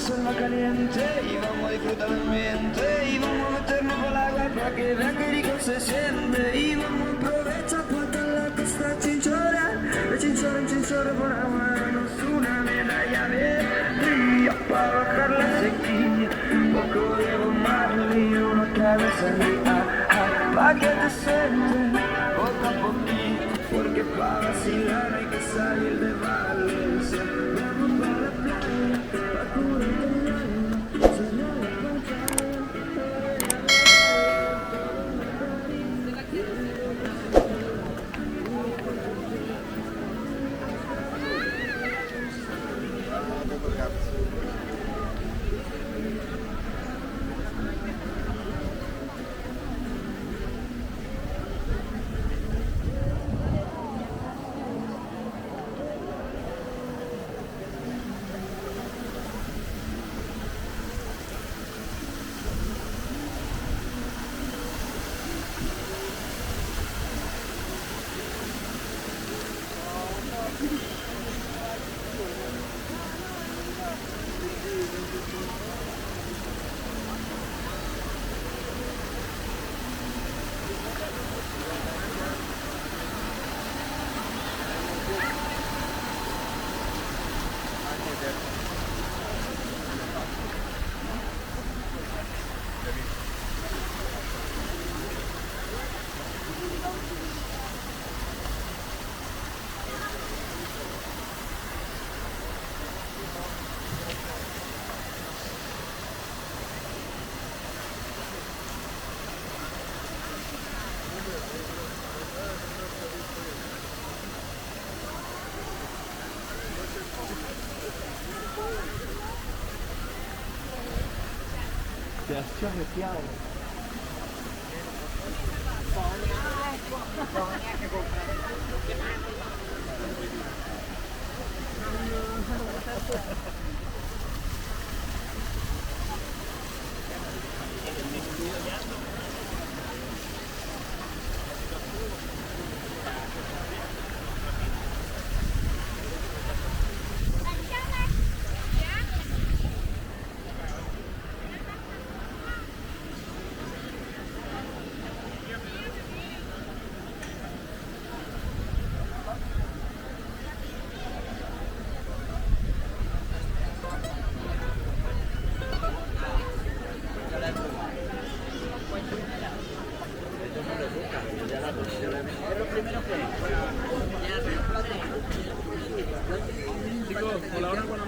selva caliente y vamos a disfrutar el ambiente y vamos a meternos por el agua para que vean que rico se siente y vamos a aprovechar puesta en la costa chinchora, de chinchora en chinchora por amarnos una medalla de río para bajar la sequía, poco de Bob Marley, una cabeza de pa' que te sientes poco a poquito, porque para vacilar hay que salir de Valencia. Vamos para la playa, pa' curar el alma, soñar la pantalla. Te has chorreteado. Chicos, colabora con